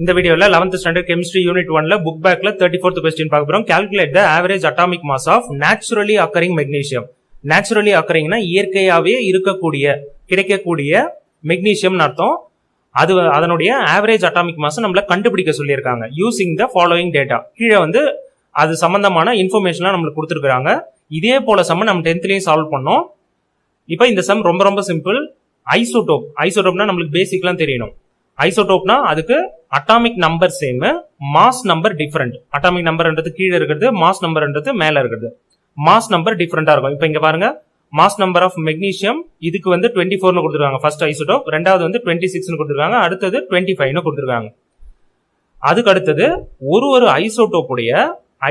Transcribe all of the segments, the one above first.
இந்த வீடியோல 11th standard chemistry unit 1ல புக் பேக்ல 34th கொஸ்டின் பார்க்க போறோம். Calculate the average atomic mass of naturally occurring magnesium. Naturally அக்கரிங்னா இயற்கையாவே கிடைக்கக்கூடிய மெக்னீசியம் அர்த்தம். அதனுடைய ஆவரேஜ் அட்டாமிக் மாஸ் நம்மள கண்டுபிடிக்க சொல்லியிருக்காங்க. Using the following data. கீழே அது சம்பந்தமான இன்ஃபர்மேஷன்லாம் நம்மளுக்கு கொடுத்துருக்காங்க. இதே போல சம் நம்ம 10th சால்வ் பண்ணோம். இப்போ இந்த சம் ரொம்ப ரொம்ப சிம்பிள். ஐசோடோப்னா நம்மளுக்கு பேசிக்லாம் தெரியணும். ஐசோடோப்னா அதுக்கு atomic number same, mass number different. Atomic நம்பர்ன்றது கீழே இருக்கிறது, மாஸ் நம்பர்ன்றது மேல இருக்கிறது. மாஸ் நம்பர் டிஃபரெண்டா இருக்கும். இப்போ இங்க பாருங்க, மாஸ் நம்பர் ஆஃப் மெக்னீசியம் இதுக்கு 24 கொடுத்துருக்காங்க ஃபர்ஸ்ட் ஐசோடோப், ரெண்டாவது 26 கொடுத்துருக்காங்க, அடுத்தது 25 கொடுத்துருக்காங்க. அதுக்கு அடுத்தது ஒரு ஐசோடோப்புடைய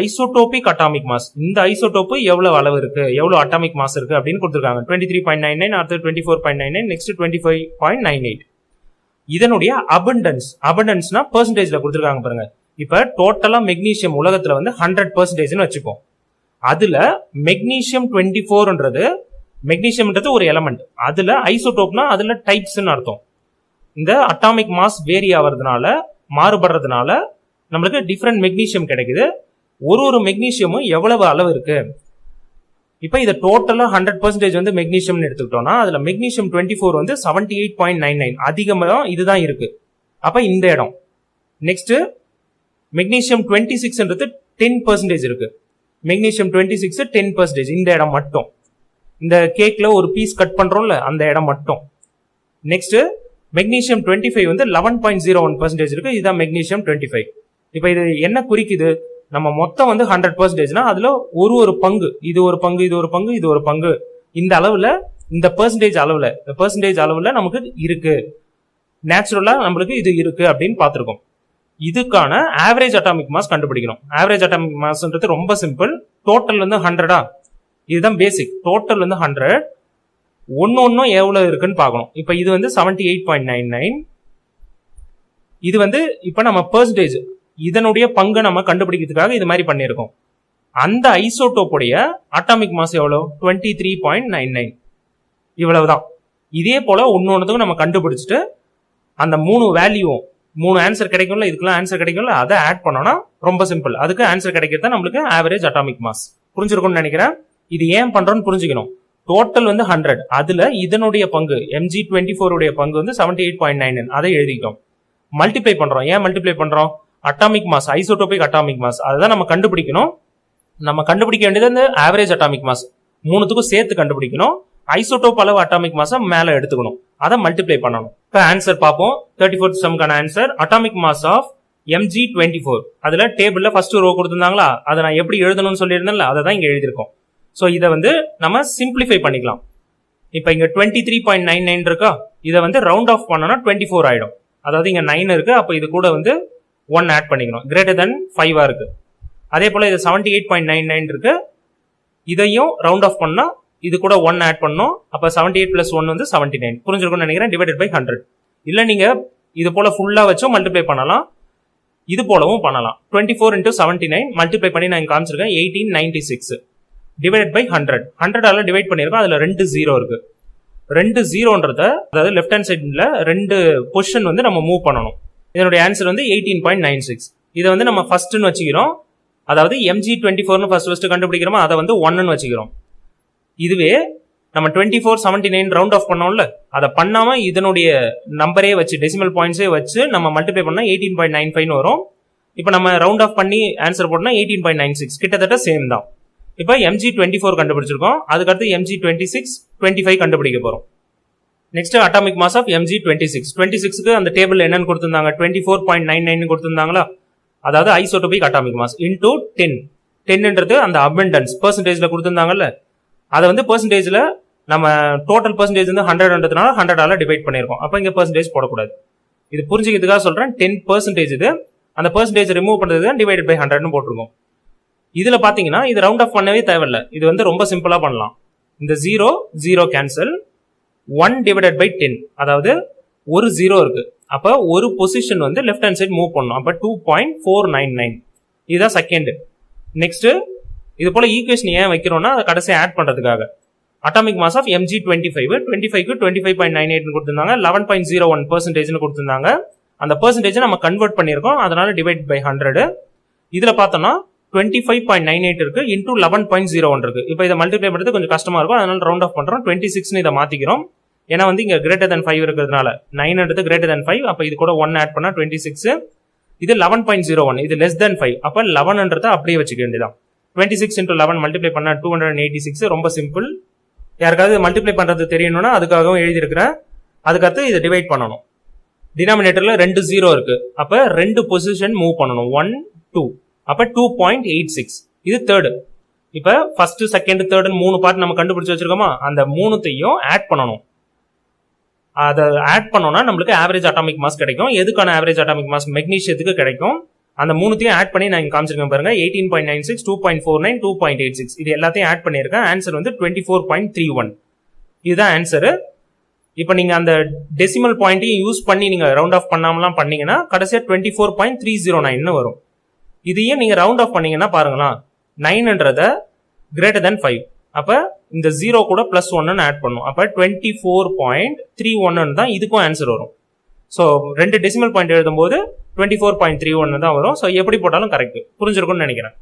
ஐசோடோபிக் அட்டாமிக் மாஸ், இந்த ஐசோடோப்பு எவ்வளவு அளவு இருக்கு, எவ்வளவு அட்டாமிக் மாஸ் இருக்கு அப்படின்னு கொடுத்துருக்காங்க. 23.99, அடுத்தது 24.99, நெக்ஸ்ட் 25.98. இதனுடைய அபண்டன்ஸ்னா பெர்சன்டேஜ்ல கொடுத்துருக்காங்க பாருங்க. இப்ப டோட்டலா மெக்னீசியம் உலகத்துல 100% வச்சுப்போம். அதுல மெக்னீசியம் 24ன்றது மெக்னீசியம்ன்றது ஒரு எலமெண்ட். அதுல ஐசோடோப்னா அதுல டைப்ஸ் அர்த்தம். இந்த அட்டாமிக் மாஸ் வேரி ஆகிறதுனால, மாறுபடுறதுனால நம்மளுக்கு டிஃபரெண்ட் மெக்னீசியம் கிடைக்குது. ஒரு மெக்னீசியமும் எவ்வளவு அளவு இருக்கு. இப்ப இதை டோட்டலா 100% மெக்னீசியம் எடுத்துக்கிட்டோம்னா அதுல மெக்னீசியம் 24 78.99 அதிகமா இதுதான் இருக்கு. அப்ப இந்த இடம். நெக்ஸ்ட் மெக்னீசியம் 26ன்றது 10% இருக்கு. மெக்னீசியம் 26 10% இந்த இடம் மட்டும். இந்த கேக்ல ஒரு பீஸ் கட் பண்றோம்ல அந்த இடம் மட்டும். நெக்ஸ்ட் மெக்னீசியம் 25 11.01% இருக்கு. இதுதான் மெக்னீசியம் 25. இப்ப இது என்ன குறிக்குது, நம்ம மொத்தம் 100%னா அதுல ஒரு பங்கு, இது ஒரு பங்கு, இது ஒரு பங்கு, இது ஒரு பங்கு, இந்த அளவுல, இந்த பெர்சன்டேஜ் அளவுல நமக்கு இருக்கு. நேச்சுரலா நம்மளுக்கு இது இருக்கு அப்படின்னு பார்த்திருக்கோம். இதுக்கான ஆவரேஜ் அட்டாமிக் மாஸ் கண்டுபிடிக்கணும். ஆவரேஜ் அட்டாமிக் மாஸ்ன்றது ரொம்ப சிம்பிள். டோட்டல் 100, இதுதான் பேசிக். டோட்டல் 100, ஒன்னும் எவ்வளவு இருக்குன்னு பார்க்கணும். இப்ப இது 78.99. இது இப்ப நம்ம பெர்சன்டேஜ் இதனுடைய பங்கு நம்ம கண்டுபிடிக்கிறதுக்காக இது மாதிரி பண்ணிருக்கோம். அந்த ஐசோடோப்புடைய அட்டாமிக் மாஸ் எவ்வளவு? 23.99. இவ்வளவுதான். இதே போல ஒன்னொன்னுக்கும் நம்ம கண்டுபிடிச்சிட்டு அந்த 3 வேல்யூ 3 ஆன்சர் கிடைக்கும்ல, இதுக்கெல்லாம் ஆன்சர் கிடைக்கும்ல, அதை ஆட் பண்ணோம்னா ரொம்ப சிம்பிள். அதுக்கு ஆன்சர் கிடைக்கிறது நம்மளுக்கு ஆவரேஜ் அட்டாமிக் மாஸ். புரிஞ்சிருக்கும்னு நினைக்கிறேன். இது ஏன் பண்றோம்னு புரிஞ்சுக்கணும். டோட்டல் 100, அதுல இதனுடைய பங்கு Mg24 உடைய பங்கு 78.99, அதை எழுதிட்டோம். மல்டிப்ளை பண்றோம். ஏன் மல்டிப்ளை பண்றோம்? Atomic mass, isotopic atomic mass, அதுதான் நம்ம கண்டுபிடிக்கணும். நம்ம கண்டுபிடிக்க வேண்டியது ஆவரேஜ் அட்டாமிக் மாஸ். 3த்துக்கும் சேர்த்து கண்டுபிடிக்கணும். ஐசோடோப் அளவு அட்டாமிக் மாஸ் மேல எடுத்துக்கணும். அதை மல்டிப்ளை பண்ணணும். இப்ப ஆன்சர் பார்ப்போம். 34th சம்கான answer atomic mass of Mg24. அதுல டேபிள்ல ஃபர்ஸ்ட் ரோ கொடுத்திருந்தாங்களா, அதை நான் எப்படி எழுதணும்னு சொல்லியிருந்தேன்ல, அதை தான் இங்க எழுதியிருக்கோம். சோ இதை நம்ம சிம்பிளிஃபை பண்ணிக்கலாம். இப்ப இங்க 23.99 இருக்கா, இதை ரவுண்ட் ஆஃப் பண்ணோம்னா 24 ஆயிடும். அதாவது இங்க 9 இருக்கு, அப்ப இது கூட 1 ஆட் பண்ணிக்கணும். கிரேட்டர் தென் 5 இருக்கு. அதே போல இது 78.99 இருக்கு, இதையும் ரவுண்ட் ஆஃப் பண்ணா இது கூட 1 ஆட் பண்ணோம். அப்ப 78 + 1 79. புரிஞ்சிருக்கும்னு நினைக்கிறேன். Divided by 100. இல்ல நீங்க இது போல ஃபுல்லா வச்சும் மல்டிப்ளை பண்ணலாம், இது போலவும் பண்ணலாம். 24 × 79 மல்டிப்ளை பண்ணி நான் காமிச்சிருக்கேன். 1896 டிவைடட் பை 100. 100ஆல டிவைட் பண்ணிருக்கோம். அதுல 2 0 இருக்கு. 2 0ன்றத, அதாவது லெஃப்ட் ஹேண்ட் சைட்ல 2 பொசிஷன் நம்ம மூவ் பண்ணணும். இதனுடைய ஆன்சர் 18.96. இதை நம்ம ஃபர்ஸ்ட்னு வச்சுக்கிறோம். அதாவது Mg24 ஃபர்ஸ்ட் கண்டுபிடிக்கிறோமா, அதை 1ன்னு வச்சுக்கிறோம். இதுவே நம்ம 24 79 ரவுண்ட் ஆஃப் பண்ணோம்ல, அதை பண்ணாம இதனுடைய நம்பரே வச்சு, டெசிமல் பாயிண்ட்ஸே வச்சு நம்ம மல்டிப்ளை பண்ணா 18.95 வரும். இப்ப நம்ம ரவுண்ட் ஆஃப் பண்ணி ஆன்சர் போட்டோம்னா 18.96, கிட்டத்தட்ட சேம் தான். இப்ப Mg24 கண்டுபிடிச்சிருக்கோம். அதுக்கடுத்து Mg26 25 கண்டுபிடிக்க போறோம். Next atomic mass of Mg26. 26க்கு அந்த டேபிள் என்னன்னு கொடுத்திருந்தாங்க, 24.99 கொடுத்திருந்தாங்களா, அதாவது ஐசோடோபிக் அட்டாமிக் மாஸ் இன்டூ 10. 10ன்றது அந்த அபண்டன்ஸ் பெர்சன்டேஜ்ல கொடுத்திருந்தாங்கல்ல, அதை பெர்சன்டேஜ்ல நம்ம டோட்டல் பெர்சன்டேஜ் 100ன்றதுனால 100ஆல டிவைட் பண்ணிருக்கோம். அப்ப இங்க பெர்சன்டேஜ் போடக்கூடாது. இது புரிஞ்சுக்கிறதுக்காக சொல்றேன். 10% இது. அந்த பெர்சன்டேஜ் ரிமூவ் பண்றது டிவைடட் பை 100ன்னு போட்டிருக்கோம். இதுல பாத்தீங்கன்னா இது ரவுண்ட் ஆஃப் பண்ணவே தேவையில்லை. இது ரொம்ப சிம்பிளா பண்ணலாம். இந்த 0 கேன்சல், 1 டிவைடட் பை 10, அதாவது ஒரு 0 இருக்கு. அப்ப ஒரு position left hand side move பண்ணணும். அப்ப 2.499. இதுதான் செகண்ட். நெக்ஸ்ட் இது போல ஈக்குவேஷன் ஏன் வைக்கிறோம்னா அதை கடைசி ஆட் பண்றதுக்காக. அட்டாமிக் மாஸ் ஆஃப் Mg25 25க்கு 25.98 கொடுத்திருந்தாங்க. 11.01% கொடுத்திருந்தாங்க. அந்த பெர்சன்டேஜ் நம்ம கன்வெர்ட் பண்ணியிருக்கோம், அதனால டிவைட் பை 100. இதுல பார்த்தோம்னா 25.98 இருக்கு இன்டூ 11.01 இருக்கு. இப்போ இதை மல்டிப்ளை பண்ணுறது கொஞ்சம் கஷ்டமா இருக்கும், அதனால ரவுண்ட் ஆஃப் பண்றோம். 26 இதை மாத்திக்கிறோம், ஏன்னா வந்து இங்க கிரேட்டர் than 5 இருக்கிறதுனால 9 கிரேட்டர் than 5. அப்ப இது கூட 1 ஆட் பண்ணா 26. இது 11.01, இது லெஸ் than 5. அப்ப 11 அப்படியே வச்சுக்க வேண்டியதான். 26 into 11 மல்டிப்ளை பண்ணா 286. ரொம்ப சிம்பிள். யாருக்காவது மல்டிப்ளை பண்றது தெரியணும்னா அதுக்காகவும் எழுதியிருக்கிறேன். அதுக்கடுத்து இதை டிவைட் பண்ணணும். டினாமினேட்டர்ல 2 0 இருக்கு, அப்ப 2 பொசிஷன் மூவ் பண்ணணும், 1 2. அப்ப 2.86. இது தேர்டு. இப்ப ஃபர்ஸ்ட் செகண்ட் தேர்டு 3 பார்ட் நம்ம கண்டுபிடிச்சு வச்சிருக்கோமா, அந்த 3த்தையும் ஆட் பண்ணணும். அதை ஆட் பண்ணோம்னா நம்மளுக்கு ஆவரேஜ் அட்டாமிக் மாஸ் கிடைக்கும். எதுக்கான ஆவரேஜ் அட்டாமிக் மாஸ்? மெக்னீஷியத்துக்கு கிடைக்கும். அந்த 3த்தையும் ஆட் பண்ணி நான் காமிச்சிருக்கேன் பாருங்க. 18.96, 2.49, 2.86. இது எல்லாத்தையும் ஆட் பண்ணியிருக்கேன். ஆன்சர் வந்து 24.31. இதுதான் ஆன்சரு. இப்போ நீங்க அந்த டெசிமல் பாயிண்ட்டையும் யூஸ் பண்ணி நீங்க ரவுண்ட் ஆஃப் பண்ணாமலாம் பண்ணீங்கன்னா கடைசியா 24.309 வரும். இதையும் நீங்க ரவுண்ட் ஆஃப் பண்ணீங்கன்னா பாருங்களா, 9 கிரேட்டர் than 5. அப்ப இந்த 0 கூட பிளஸ் 1 ஆட் பண்ணும், அப்ப 24.31 தான் இதுக்கும் ஆன்சர் வரும். ஸோ 2 டெசிமல் பாயிண்ட் எழுதும் போது 24.31 தான் வரும். ஸோ எப்படி போட்டாலும் கரெக்ட். புரிஞ்சிருக்கும்னு நினைக்கிறேன்.